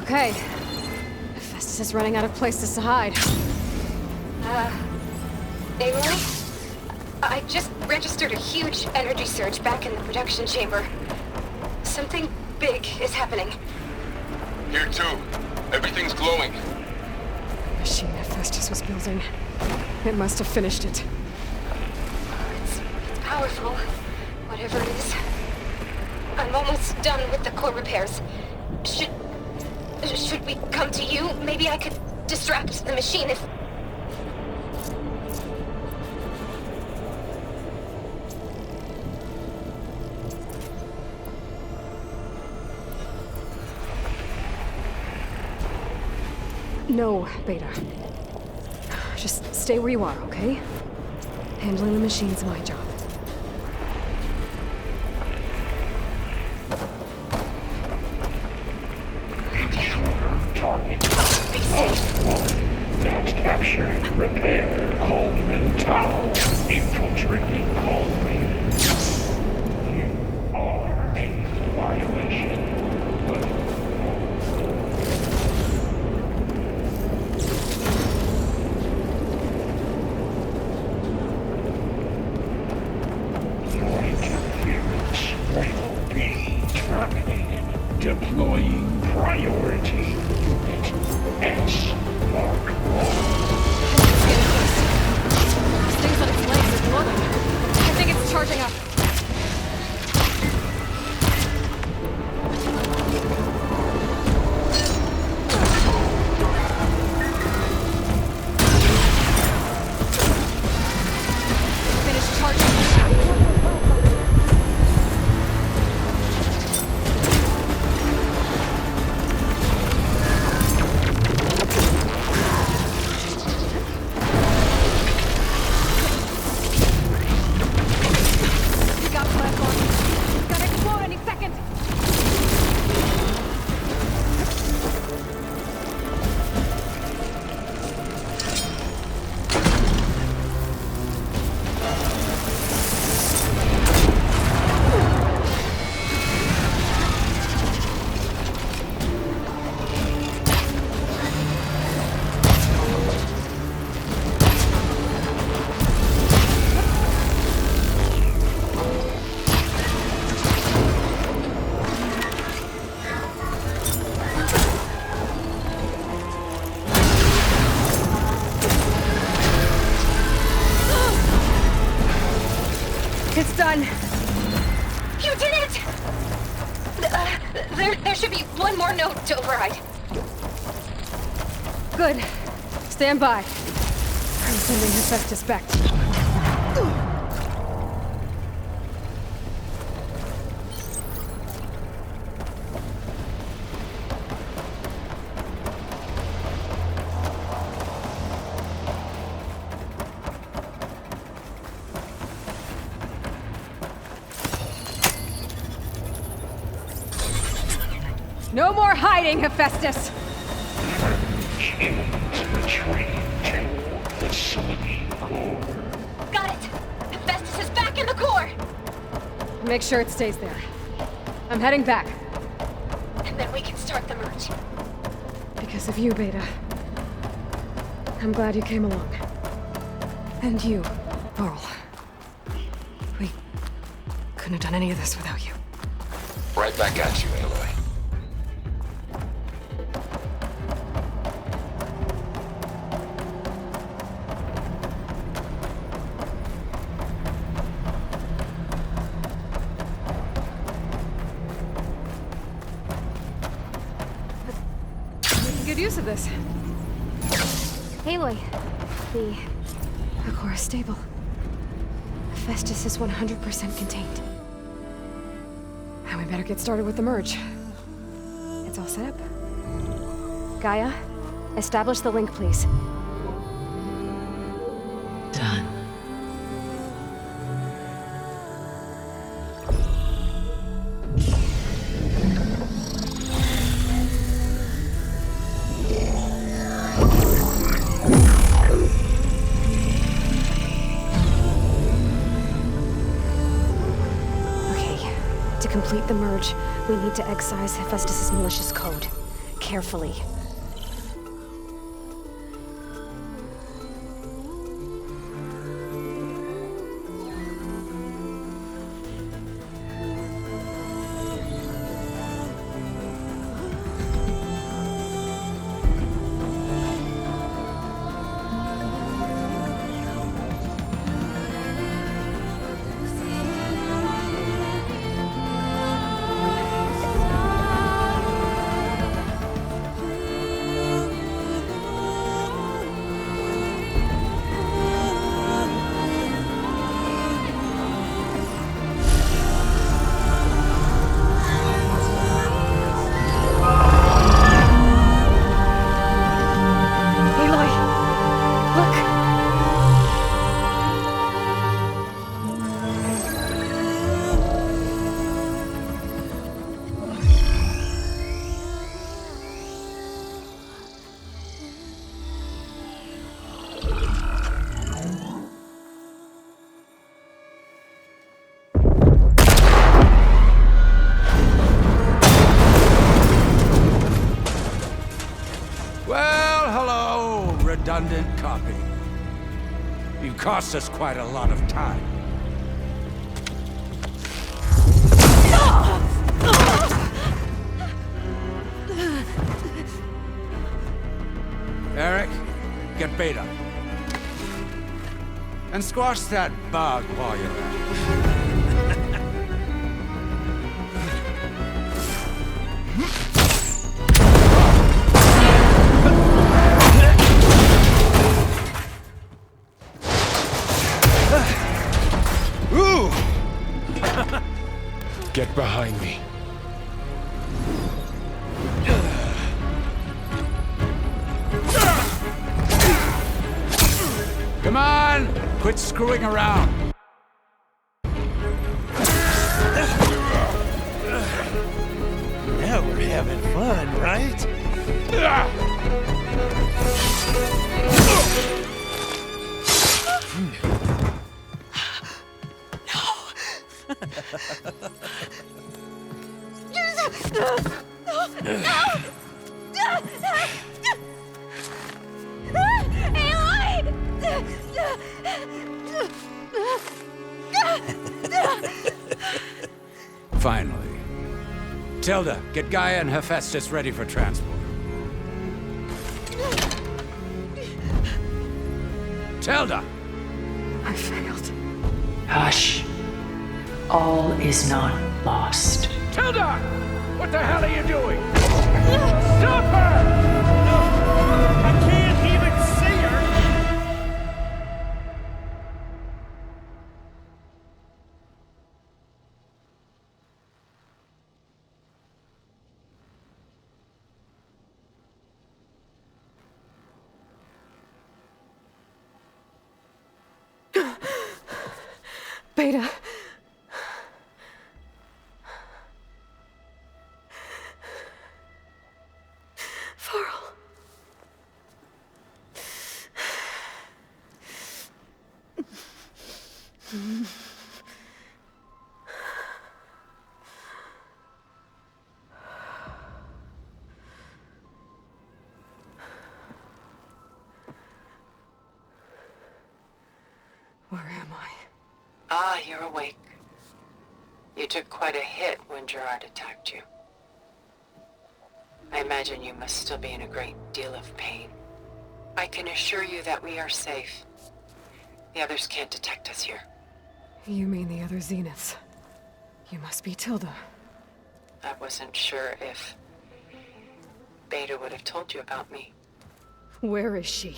Okay. Festus is running out of places to hide. Aloy? I just registered a huge energy surge back in the production chamber. Something big is happening. Here too. Everything's glowing. The machine that Festus was building. It must have finished it. It's powerful, whatever it is. I'm almost done with the core repairs. Should we come to you? Maybe I could distract the machine if... No, Beta. Just stay where you are, okay? Handling the machine's my job. Be safe. That's capturing repair Coleman Tower. Infiltrating Coleman. You are a violation. Your interference will be terminated. Deploying priority unit S Mark 1. This thing's on its legs is glowing. I think it's charging up. Finish charging. We got platform. It's gonna explode any second. It's done. You did it! There should be one more node to override. Good. Stand by. I'm sending Hephaestus back to you. No more hiding, Hephaestus! Infiltrate the Facility core. Got it! Hephaestus is back in the core! Make sure it stays there. I'm heading back. And then we can start the merge. Because of you, Beta. I'm glad you came along. And you, Varl. We couldn't have done any of this without you. Right back at you, Aloy. Good use of this. Aloy, the core is stable. Hephaestus is 100% contained. And we better get started with the merge. It's all set up. Gaia, establish the link, please. Done. Okay, to complete the merge, we need to excise Hephaestus' malicious code. carefully. Aloy! Look! Well, hello, redundant copy. You've cost us quite a lot of time. Eric, get Beta. And squash that bug while you're at it. Ooh! Get behind me. Come on! Quit screwing around! Now we're having fun, right? Finally. Tilda, get Gaia and Hephaestus ready for transport. Tilda! I failed. Hush. All is not lost. Tilda! What the hell are you doing? Stop her! I can't even see her! Beta. Varl. Where am I? Ah, you're awake. You took quite a hit when Gerard attacked you. I imagine you must still be in a great deal of pain. I can assure you that we are safe. The others can't detect us here. You mean the other Zeniths? You must be Tilda. I wasn't sure if Beta would have told you about me. Where is she?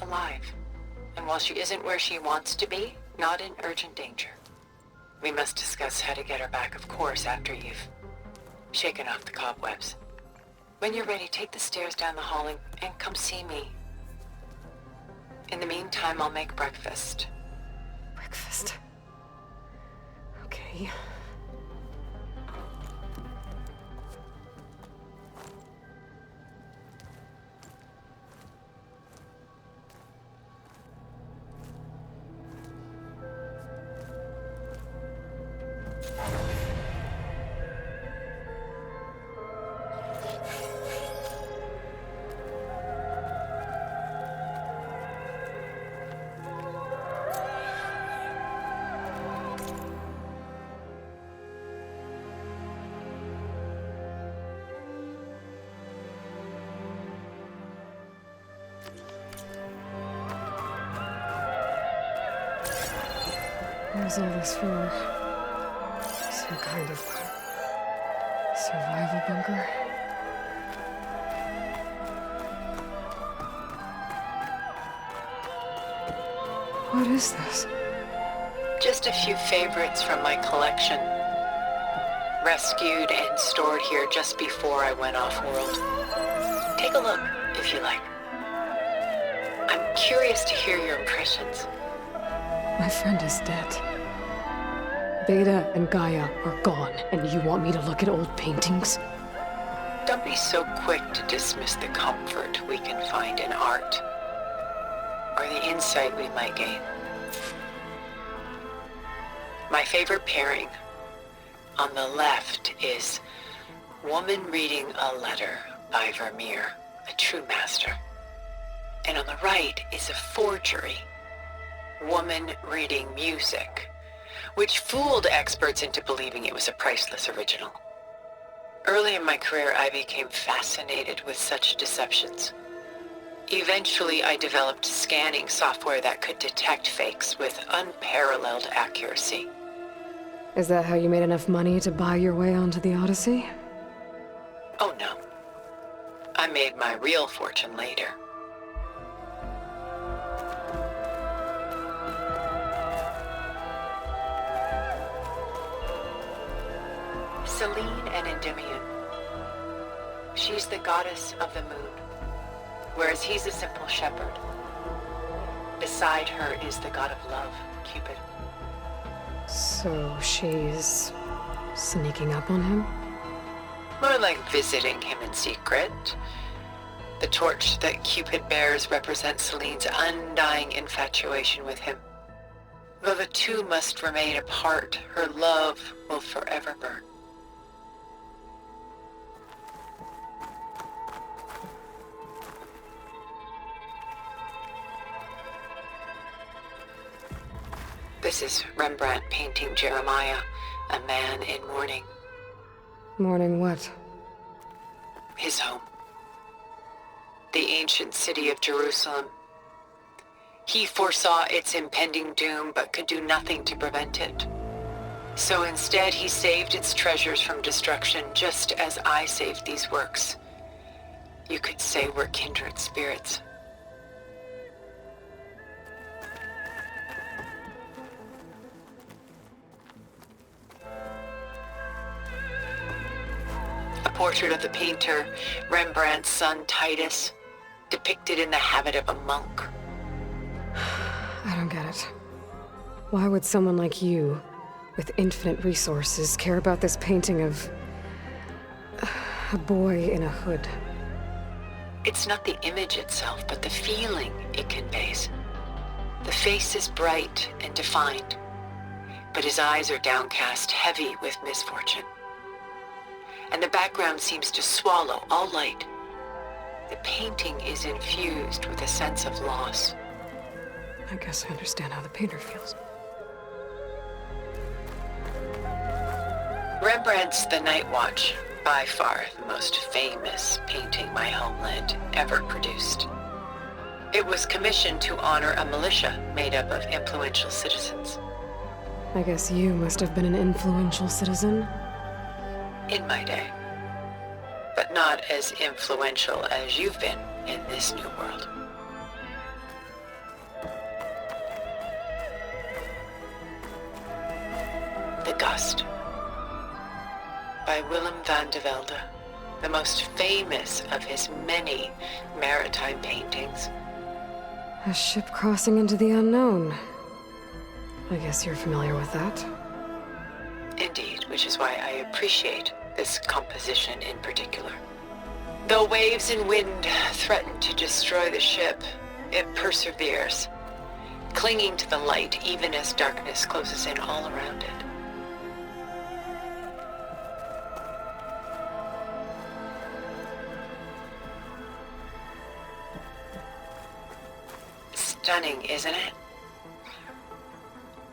Alive. And while she isn't where she wants to be, not in urgent danger. We must discuss how to get her back, of course, after you've shaken off the cobwebs. When you're ready, take the stairs down the hall and come see me. In the meantime, I'll make breakfast. Breakfast. Okay. What was all this for? Some kind of survival bunker? What is this? Just a few favorites from my collection. Rescued and stored here just before I went off-world. Take a look, if you like. I'm curious to hear your impressions. My friend is dead. Beta and Gaia are gone, and you want me to look at old paintings? Don't be so quick to dismiss the comfort we can find in art, or the insight we might gain. My favorite pairing on the left is Woman Reading a Letter by Vermeer, a true master. And on the right is a forgery, Woman Reading Music, which fooled experts into believing it was a priceless original. Early in my career, I became fascinated with such deceptions. Eventually, I developed scanning software that could detect fakes with unparalleled accuracy. Is that how you made enough money to buy your way onto the Odyssey? Oh no. I made my real fortune later. Selene and Endymion. She's the goddess of the moon, whereas he's a simple shepherd. Beside her is the god of love, Cupid. So she's sneaking up on him? More like visiting him in secret. The torch that Cupid bears represents Selene's undying infatuation with him. Though the two must remain apart, her love will forever burn. This is Rembrandt painting Jeremiah, a man in mourning. Mourning what? His home. The ancient city of Jerusalem. He foresaw its impending doom, but could do nothing to prevent it. So instead, he saved its treasures from destruction, just as I saved these works. You could say we're kindred spirits. A portrait of the painter, Rembrandt's son Titus, depicted in the habit of a monk. I don't get it. Why would someone like you, with infinite resources, care about this painting of a boy in a hood? It's not the image itself, but the feeling it conveys. The face is bright and defined, but his eyes are downcast, heavy with misfortune. And the background seems to swallow all light. The painting is infused with a sense of loss. I guess I understand how the painter feels. Rembrandt's The Night Watch, by far the most famous painting my homeland ever produced. It was commissioned to honor a militia made up of influential citizens. I guess you must have been an influential citizen. In my day. But not as influential as you've been in this new world. The Gust, by Willem van de Velde, the most famous of his many maritime paintings. A ship crossing into the unknown. I guess you're familiar with that. Indeed, which is why I appreciate this composition in particular. Though waves and wind threaten to destroy the ship, it perseveres, clinging to the light even as darkness closes in all around it. Stunning, isn't it?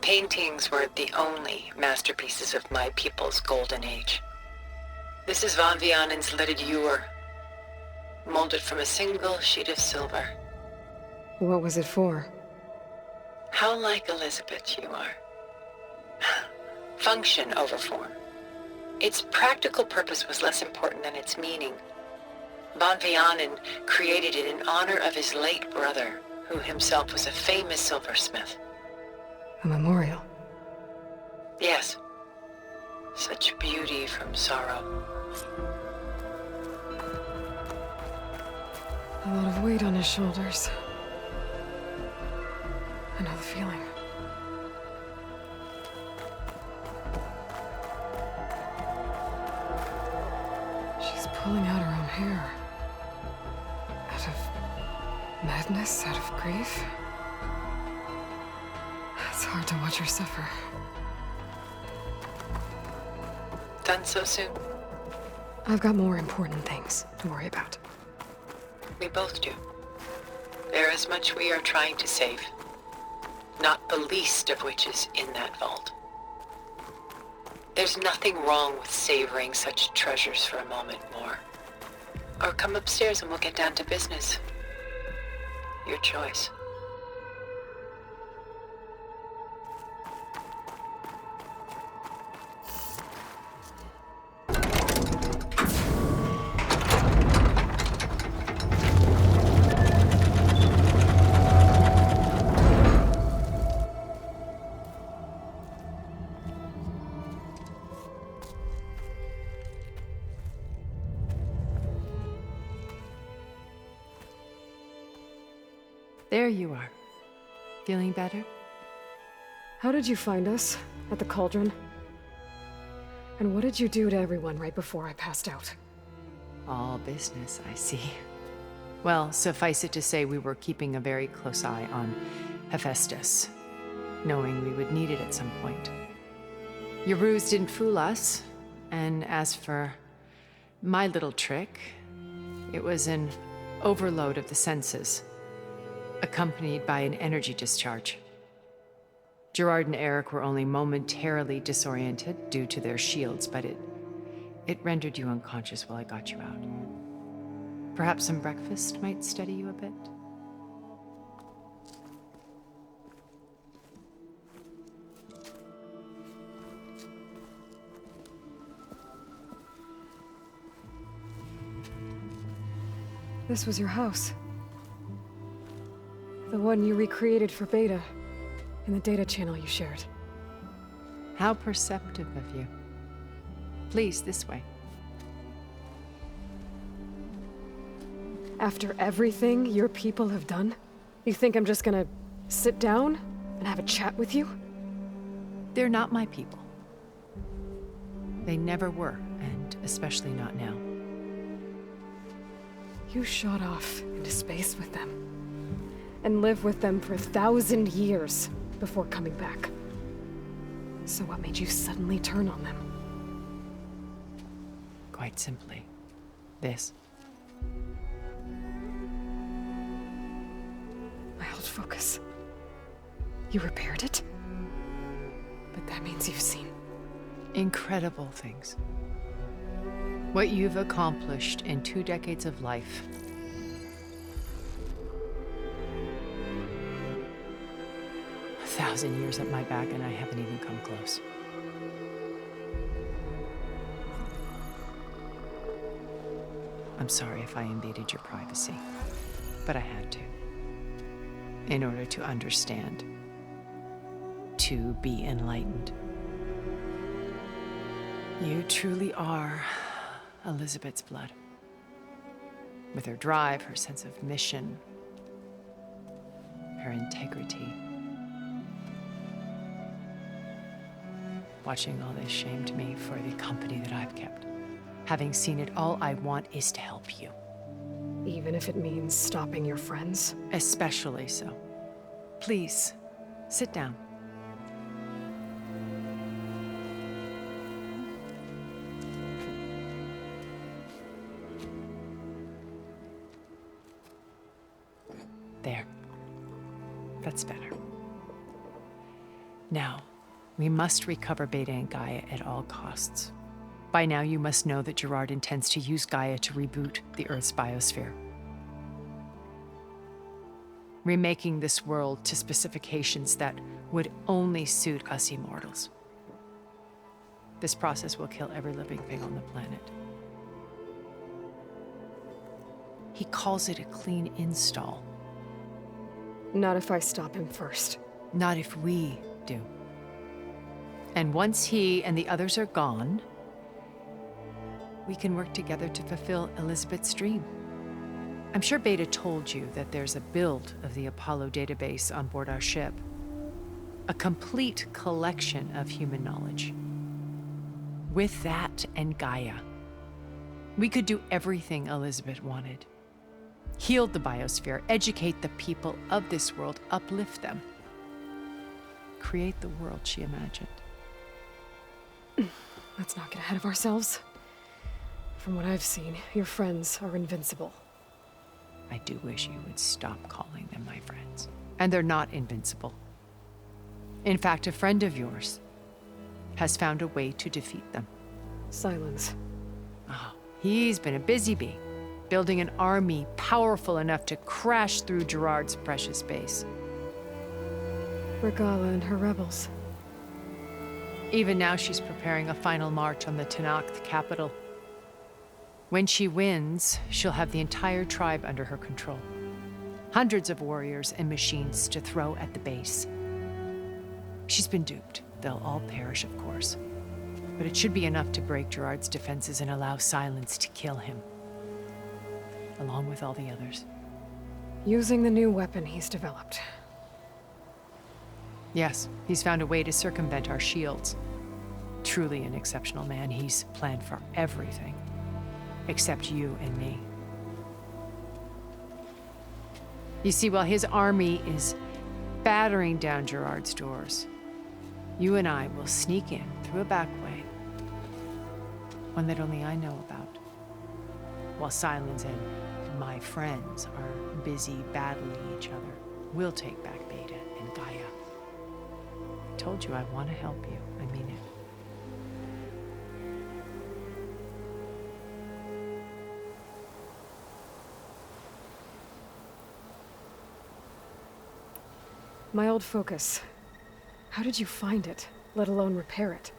Paintings weren't the only masterpieces of my people's golden age. This is Van Vianen's Leaded Ewer, molded from a single sheet of silver. What was it for? How like Elizabeth you are. Function over form. Its practical purpose was less important than its meaning. Von Vianen created it in honor of his late brother, who himself was a famous silversmith. A memorial. Yes. Such beauty from sorrow. A lot of weight on his shoulders. I know the feeling. She's pulling out her own hair. Out of madness, out of grief. It's hard to watch her suffer. Done so soon? I've got more important things to worry about. We both do. There is much we are trying to save. Not the least of which is in that vault. There's nothing wrong with savoring such treasures for a moment more. Or come upstairs and we'll get down to business. Your choice. There you are. Feeling better? How did you find us? At the cauldron? And what did you do to everyone right before I passed out? All business, I see. Well, suffice it to say we were keeping a very close eye on Hephaestus, knowing we would need it at some point. Your ruse didn't fool us, and as for my little trick, it was an overload of the senses, accompanied by an energy discharge. Gerard and Eric were only momentarily disoriented due to their shields, but it rendered you unconscious while I got you out. Perhaps some breakfast might steady you a bit? This was your house. The one you recreated for Beta, in the data channel you shared. How perceptive of you. Please, this way. After everything your people have done, you think I'm just gonna sit down and have a chat with you? They're not my people. They never were, and especially not now. You shot off into space with them, and lived with them for 1,000 years before coming back. So what made you suddenly turn on them? Quite simply, this. My old focus. You repaired it? But that means you've seen. Incredible things. What you've accomplished in 2 decades of life. A 1,000 years at my back and I haven't even come close. I'm sorry if I invaded your privacy, but I had to. In order to understand. To be enlightened. You truly are Elizabeth's blood. With her drive, her sense of mission, her integrity. Watching all this shamed me for the company that I've kept. Having seen it, all I want is to help you. Even if it means stopping your friends? Especially so. Please, sit down. There. That's better. Now, we must recover Beta and Gaia at all costs. By now, you must know that Gerard intends to use Gaia to reboot the Earth's biosphere. Remaking this world to specifications that would only suit us immortals. This process will kill every living thing on the planet. He calls it a clean install. Not if I stop him first. Not if we do. And once he and the others are gone, we can work together to fulfill Elizabeth's dream. I'm sure Beta told you that there's a build of the Apollo database on board our ship. A complete collection of human knowledge. With that and Gaia, we could do everything Elizabeth wanted. Heal the biosphere, educate the people of this world, uplift them. Create the world she imagined. Let's not get ahead of ourselves. From what I've seen, your friends are invincible. I do wish you would stop calling them my friends. And they're not invincible. In fact, a friend of yours has found a way to defeat them. Silence. Oh, he's been a busy bee, building an army powerful enough to crash through Gerard's precious base. Regala and her rebels. Even now, she's preparing a final march on the Tenakth capital. When she wins, she'll have the entire tribe under her control. Hundreds of warriors and machines to throw at the base. She's been duped. They'll all perish, of course. But it should be enough to break Gerard's defenses and allow Silence to kill him. Along with all the others. Using the new weapon he's developed. Yes, he's found a way to circumvent our shields. Truly an exceptional man. He's planned for everything. Except you and me. You see, while his army is battering down Gerard's doors, you and I will sneak in through a back way. One that only I know about. While Silence and my friends are busy battling each other, we'll take back Beta and Gaia. I told you I want to help you. I mean it. My old focus. How did you find it, let alone repair it?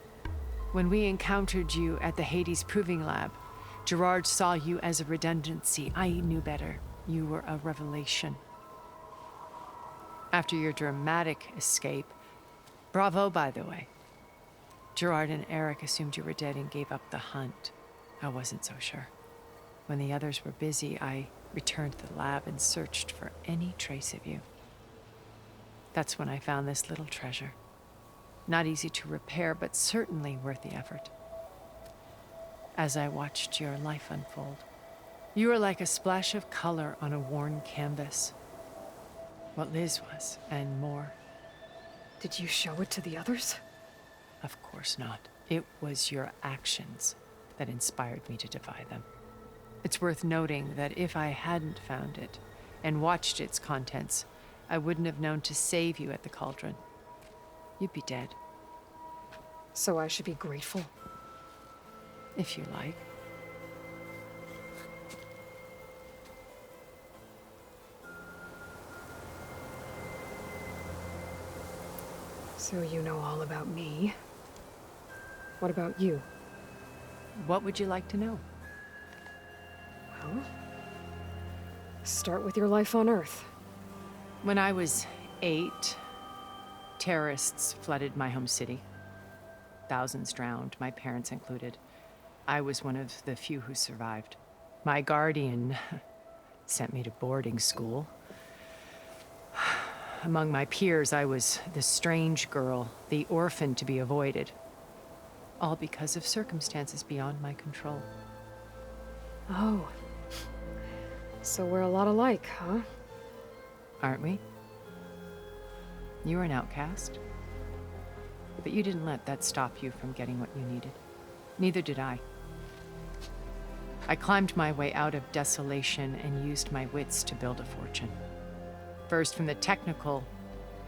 When we encountered you at the Hades Proving Lab, Gerard saw you as a redundancy. I knew better. You were a revelation. After your dramatic escape, bravo, by the way. Gerard and Eric assumed you were dead and gave up the hunt. I wasn't so sure. When the others were busy, I returned to the lab and searched for any trace of you. That's when I found this little treasure. Not easy to repair, but certainly worth the effort. As I watched your life unfold, you were like a splash of color on a worn canvas. What Liz was, and more. Did you show it to the others? Of course not. It was your actions that inspired me to defy them. It's worth noting that if I hadn't found it and watched its contents, I wouldn't have known to save you at the cauldron. You'd be dead. So I should be grateful? If you like. So you know all about me. What about you? What would you like to know? Well, start with your life on Earth. When I was 8, terrorists flooded my home city. Thousands drowned, my parents included. I was one of the few who survived. My guardian sent me to boarding school. Among my peers, I was the strange girl, the orphan to be avoided. All because of circumstances beyond my control. Oh. So we're a lot alike, huh? Aren't we? You were an outcast. But you didn't let that stop you from getting what you needed. Neither did I. I climbed my way out of desolation and used my wits to build a fortune. First, from the technical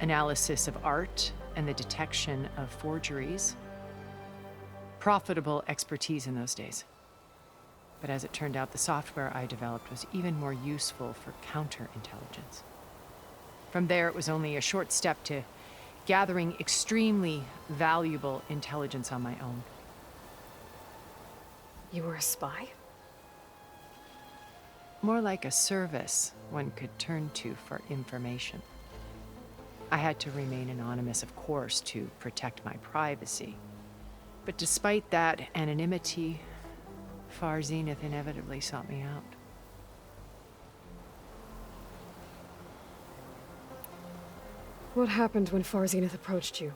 analysis of art and the detection of forgeries. Profitable expertise in those days. But as it turned out, the software I developed was even more useful for counterintelligence. From there, it was only a short step to gathering extremely valuable intelligence on my own. You were a spy? More like a service one could turn to for information. I had to remain anonymous, of course, to protect my privacy. But despite that anonymity, Far Zenith inevitably sought me out. What happened when Far Zenith approached you?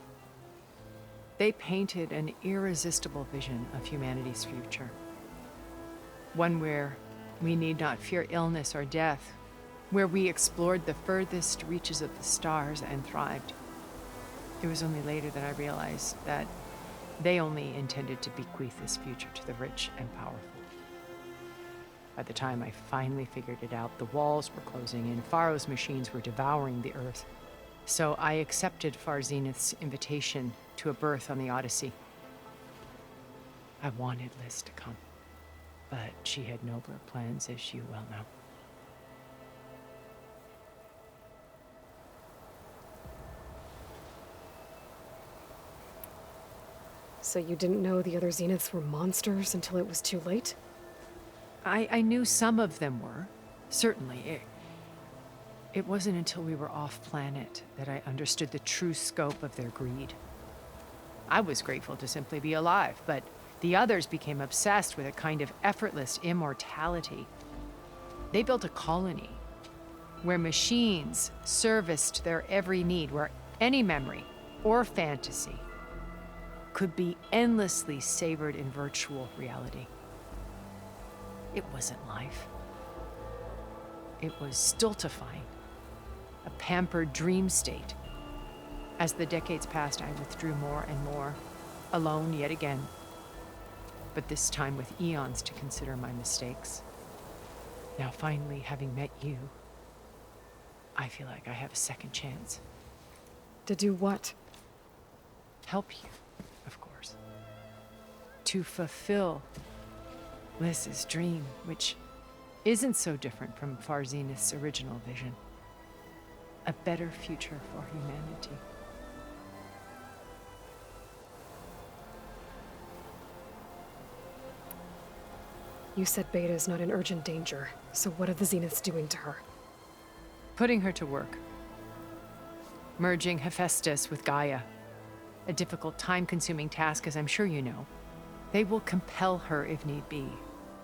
They painted an irresistible vision of humanity's future. One where we need not fear illness or death, where we explored the furthest reaches of the stars and thrived. It was only later that I realized that they only intended to bequeath this future to the rich and powerful. By the time I finally figured it out, the walls were closing in, Pharaoh's machines were devouring the Earth. So I accepted Far Zenith's invitation to a berth on the Odyssey. I wanted Liz to come, but she had nobler plans, as you well know. So you didn't know the other Zeniths were monsters until it was too late? I knew some of them were, certainly. It wasn't until we were off-planet that I understood the true scope of their greed. I was grateful to simply be alive, but the others became obsessed with a kind of effortless immortality. They built a colony where machines serviced their every need, where any memory or fantasy could be endlessly savored in virtual reality. It wasn't life. It was stultifying, a pampered dream state. As the decades passed, I withdrew more and more, alone yet again, but this time with eons to consider my mistakes. Now finally, having met you, I feel like I have a second chance. To do what? Help you, of course. To fulfill Liz's dream, which isn't so different from Far Zenith's original vision. A better future for humanity. You said Beta is not in urgent danger, so what are the Zeniths doing to her? Putting her to work. Merging Hephaestus with Gaia. A difficult, time-consuming task, as I'm sure you know. They will compel her if need be.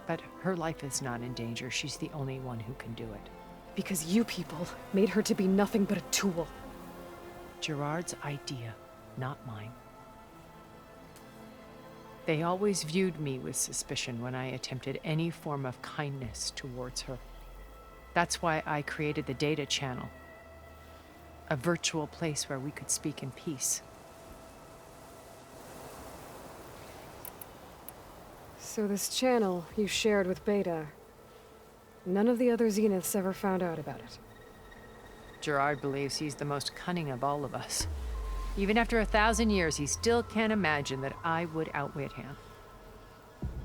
But her life is not in danger. She's the only one who can do it. Because you people made her to be nothing but a tool. Gerard's idea, not mine. They always viewed me with suspicion when I attempted any form of kindness towards her. That's why I created the data channel. A virtual place where we could speak in peace. So this channel you shared with Beta, none of the other Zeniths ever found out about it. Gerard believes he's the most cunning of all of us. Even after 1,000 years, he still can't imagine that I would outwit him.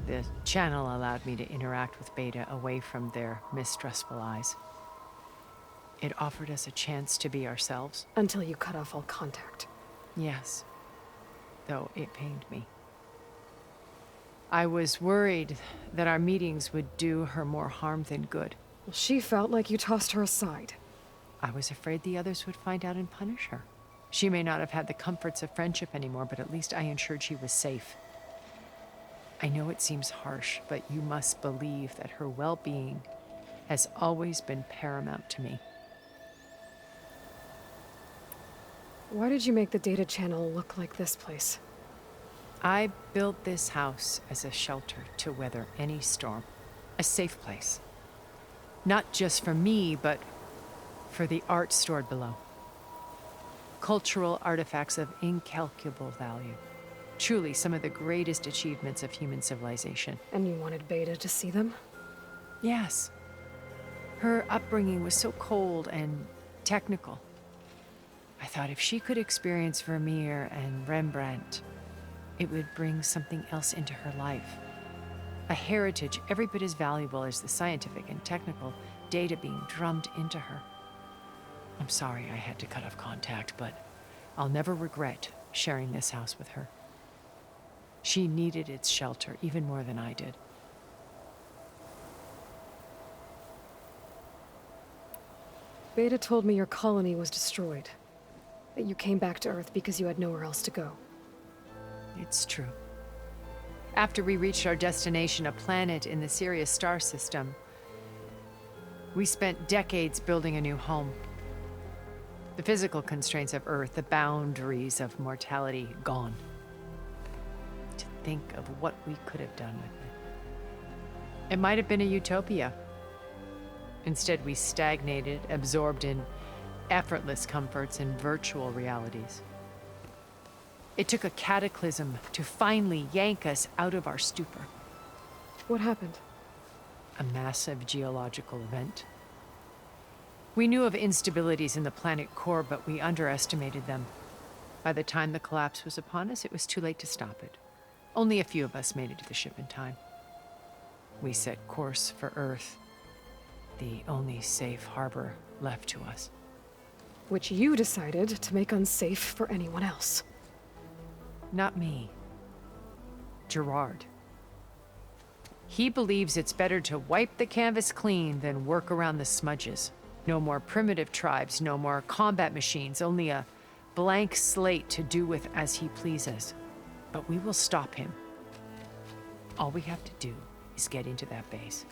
The channel allowed me to interact with Beta away from their mistrustful eyes. It offered us a chance to be ourselves. Until you cut off all contact. Yes, though it pained me. I was worried that our meetings would do her more harm than good. Well, she felt like you tossed her aside. I was afraid the others would find out and punish her. She may not have had the comforts of friendship anymore, but at least I ensured she was safe. I know it seems harsh, but you must believe that her well-being has always been paramount to me. Why did you make the data channel look like this place? I built this house as a shelter to weather any storm. A safe place. Not just for me, but for the art stored below. Cultural artifacts of incalculable value. Truly some of the greatest achievements of human civilization. And you wanted Beta to see them? Yes. Her upbringing was so cold and technical. I thought if she could experience Vermeer and Rembrandt, it would bring something else into her life. A heritage every bit as valuable as the scientific and technical data being drummed into her. I'm sorry I had to cut off contact, but I'll never regret sharing this house with her. She needed its shelter even more than I did. Beta told me your colony was destroyed. That you came back to Earth because you had nowhere else to go. It's true. After we reached our destination, a planet in the Sirius star system, we spent decades building a new home. The physical constraints of Earth, the boundaries of mortality, gone. To think of what we could have done with it. It might have been a utopia. Instead, we stagnated, absorbed in effortless comforts and virtual realities. It took a cataclysm to finally yank us out of our stupor. What happened? A massive geological event. We knew of instabilities in the planet core, but we underestimated them. By the time the collapse was upon us, it was too late to stop it. Only a few of us made it to the ship in time. We set course for Earth, the only safe harbor left to us. Which you decided to make unsafe for anyone else. Not me. Gerard. He believes it's better to wipe the canvas clean than work around the smudges. No more primitive tribes, no more combat machines, only a blank slate to do with as he pleases. But we will stop him. All we have to do is get into that base.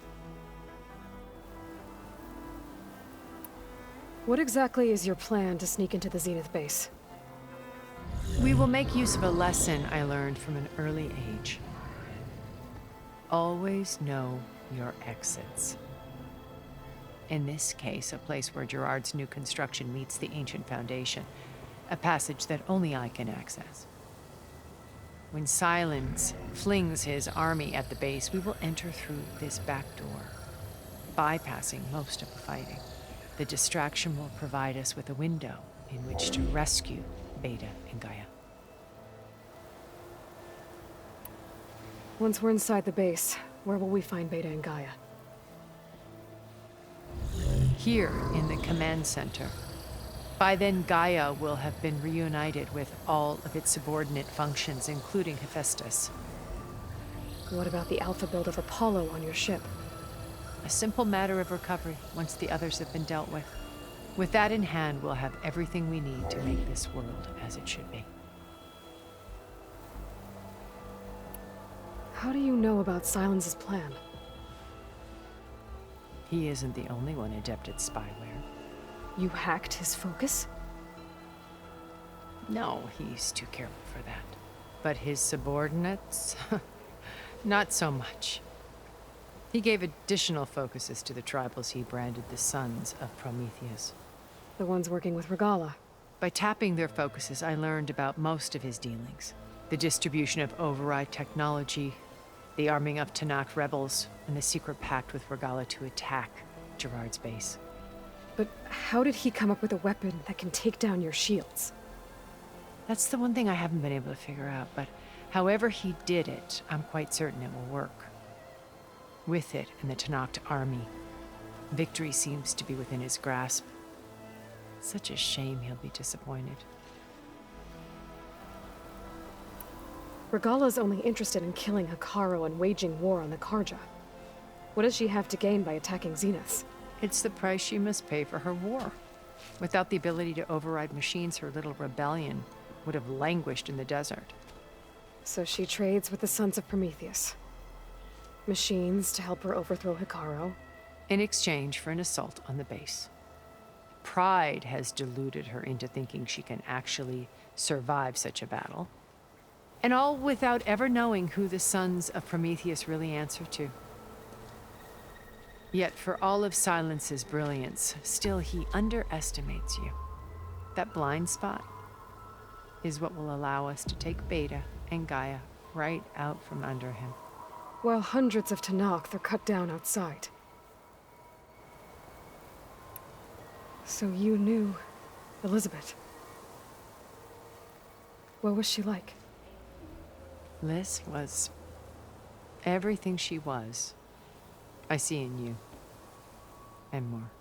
What exactly is your plan to sneak into the Zenith base? We will make use of a lesson I learned from an early age. Always know your exits. In this case, a place where Gerard's new construction meets the ancient foundation, a passage that only I can access. When Silence flings his army at the base, we will enter through this back door, bypassing most of the fighting. The distraction will provide us with a window in which to rescue Beta and Gaia. Once we're inside the base, where will we find Beta and Gaia? Here in the command center. By then, Gaia will have been reunited with all of its subordinate functions, including Hephaestus. What about the Alpha build of Apollo on your ship? A simple matter of recovery once the others have been dealt with. With that in hand, we'll have everything we need to make this world as it should be. How do you know about Silence's plan? He isn't the only one adept at spyware. You hacked his focus? No, he's too careful for that. But his subordinates? Not so much. He gave additional focuses to the tribals he branded the Sons of Prometheus. The ones working with Regala. By tapping their focuses, I learned about most of his dealings. The distribution of override technology, the arming of Tanakh rebels, and the secret pact with Regala to attack Gerard's base. But how did he come up with a weapon that can take down your shields? That's the one thing I haven't been able to figure out, but however he did it, I'm quite certain it will work. With it and the Tanakh army, victory seems to be within his grasp. Such a shame he'll be disappointed. Regala's only interested in killing Hekarro and waging war on the Karja. What does she have to gain by attacking Zeniths? It's the price she must pay for her war. Without the ability to override machines, her little rebellion would have languished in the desert. So she trades with the Sons of Prometheus. Machines to help her overthrow Hekarro. In exchange for an assault on the base. Pride has deluded her into thinking she can actually survive such a battle. And all without ever knowing who the Sons of Prometheus really answer to. Yet for all of Silence's brilliance, still he underestimates you. That blind spot is what will allow us to take Beta and Gaia right out from under him. While hundreds of Tanakh are cut down outside. So you knew Elizabeth. What was she like? Liz was everything she was. I see in you. And more.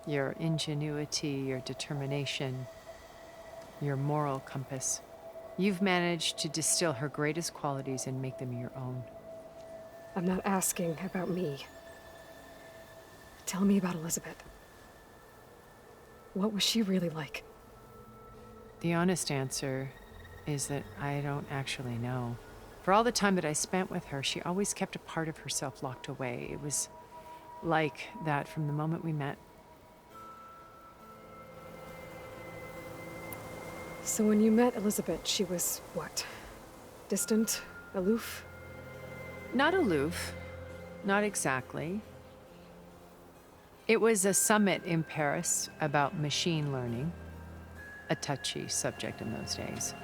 Your ingenuity, your determination, your moral compass. You've managed to distill her greatest qualities and make them your own. I'm not asking about me. Tell me about Elizabeth. What was she really like? The honest answer is that I don't actually know. For all the time that I spent with her, she always kept a part of herself locked away. It was like that from the moment we met. So when you met Elizabeth, she was what? Distant? Aloof? Not aloof. Not exactly. It was a summit in Paris about machine learning, a touchy subject in those days,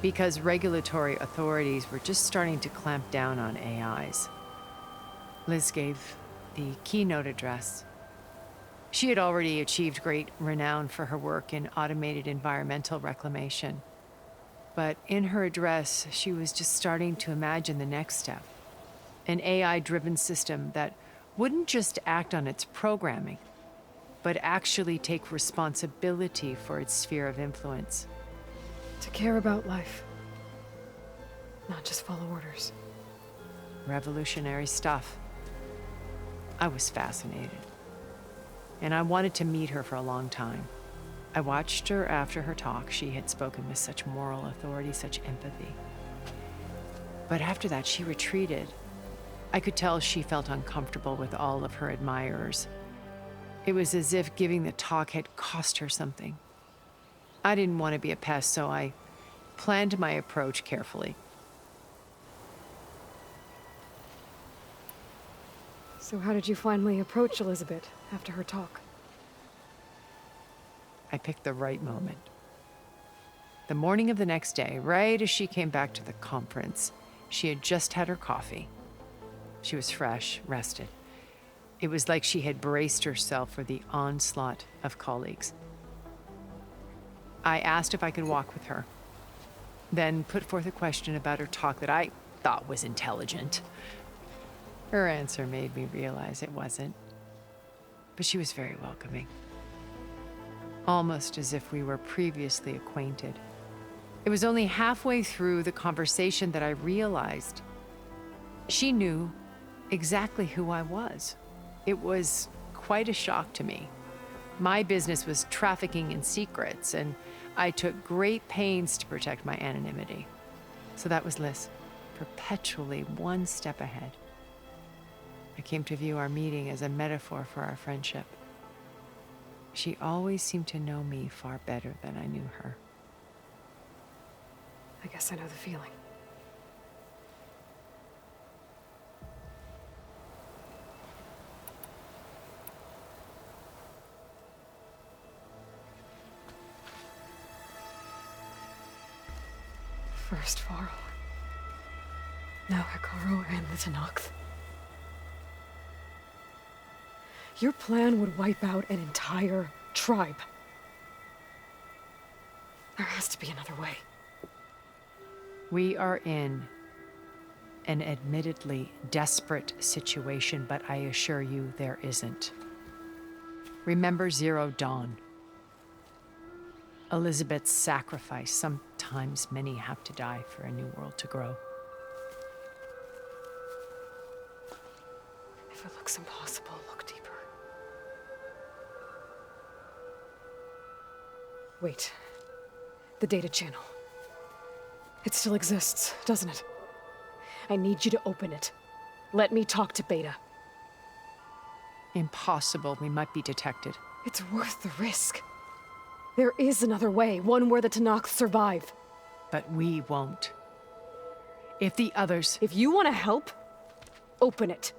because regulatory authorities were just starting to clamp down on AIs. Liz gave the keynote address. She had already achieved great renown for her work in automated environmental reclamation. But in her address, she was just starting to imagine the next step. An AI-driven system that wouldn't just act on its programming, but actually take responsibility for its sphere of influence. To care about life. Not just follow orders. Revolutionary stuff. I was fascinated. And I wanted to meet her for a long time. I watched her after her talk. She had spoken with such moral authority, such empathy. But after that, she retreated. I could tell she felt uncomfortable with all of her admirers. It was as if giving the talk had cost her something. I didn't want to be a pest, so I planned my approach carefully. So how did you finally approach Elizabeth after her talk? I picked the right moment. The morning of the next day, right as she came back to the conference, she had just had her coffee. She was fresh, rested. It was like she had braced herself for the onslaught of colleagues. I asked if I could walk with her, then put forth a question about her talk that I thought was intelligent. Her answer made me realize it wasn't, but she was very welcoming. Almost as if we were previously acquainted. It was only halfway through the conversation that I realized she knew exactly who I was. It was quite a shock to me. My business was trafficking in secrets, and I took great pains to protect my anonymity. So that was Liz, perpetually one step ahead. I came to view our meeting as a metaphor for our friendship. She always seemed to know me far better than I knew her. I guess I know the feeling. First Varl. Now Hekarro and the Tenakth. Your plan would wipe out an entire tribe. There has to be another way. We are in an admittedly desperate situation, but I assure you there isn't. Remember Zero Dawn. Elizabeth's sacrifice. Sometimes many have to die for a new world to grow. If it looks impossible, look deeper. Wait. The data channel. It still exists, doesn't it? I need you to open it. Let me talk to Beta. Impossible. We might be detected. It's worth the risk. There is another way, one where the Tenakth survive. But we won't. If the others... If you want to help, open it.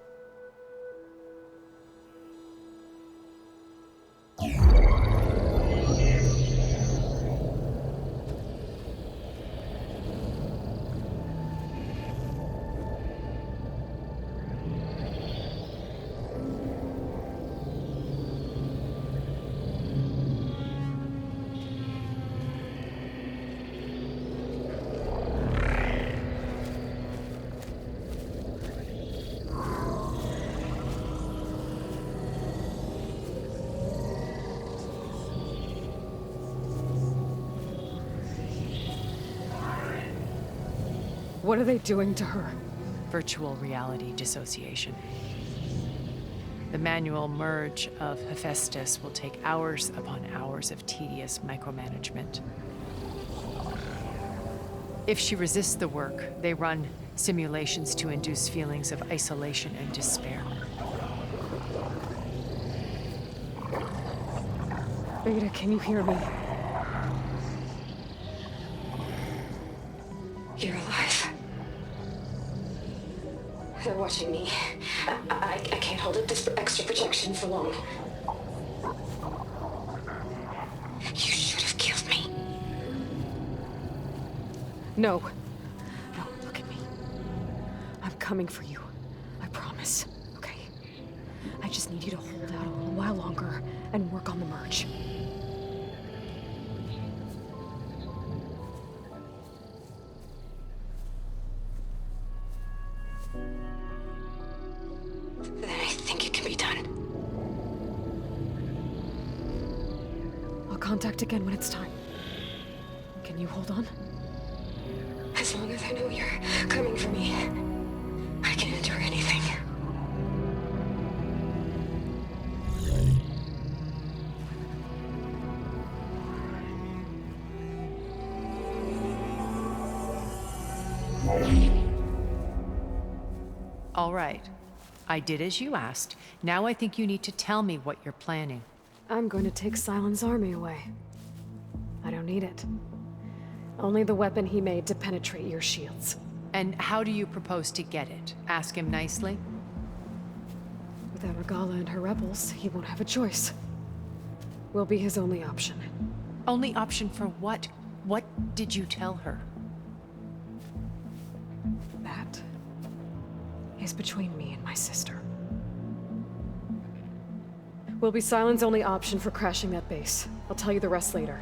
What are they doing to her? Virtual reality dissociation. The manual merge of Hephaestus will take hours upon hours of tedious micromanagement. If she resists the work, they run simulations to induce feelings of isolation and despair. Beta, can you hear me? You're alive. They're watching me. I can't hold up this extra protection for long. You should have killed me. No. No, look at me. I'm coming for you. I promise. Okay? I just need you to hold out a little while longer and work on the merge. Then I think it can be done. I'll contact again when it's time. Can you hold on? As long as I know you're coming for me, I can endure anything. All right. I did as you asked. Now I think you need to tell me what you're planning. I'm going to take Sylens' army away. I don't need it. Only the weapon he made to penetrate your shields. And how do you propose to get it? Ask him nicely? Without Regala and her rebels, he won't have a choice. We'll be his only option. Only option for what? What did you tell her? That is between me and my sister. Will be Sylens' only option for crashing that base. I'll tell you the rest later.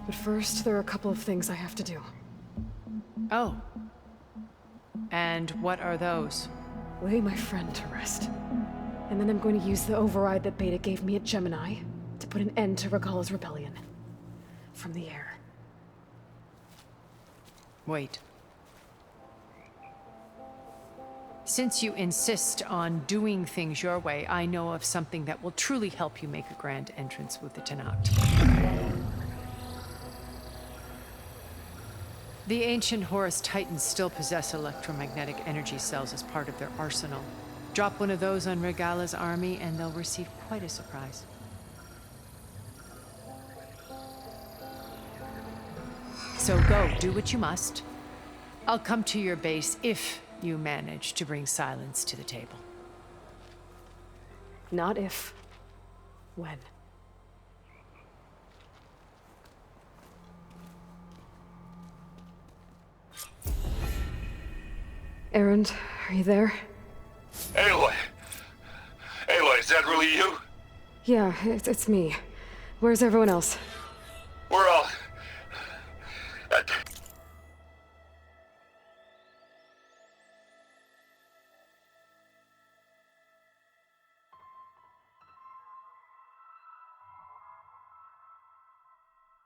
But first, there are a couple of things I have to do. Oh. And what are those? Lay my friend to rest. And then I'm going to use the override that Beta gave me at Gemini to put an end to Regala's rebellion. From the air. Wait. Since you insist on doing things your way, I know of something that will truly help you make a grand entrance with the Tenakth. The ancient Horus Titans still possess electromagnetic energy cells as part of their arsenal. Drop one of those on Regala's army and they'll receive quite a surprise. So go, do what you must. I'll come to your base if you manage to bring Sylens to the table. Not if. When. Erend, are you there? Aloy! Aloy, is that really you? Yeah, it's me. Where's everyone else?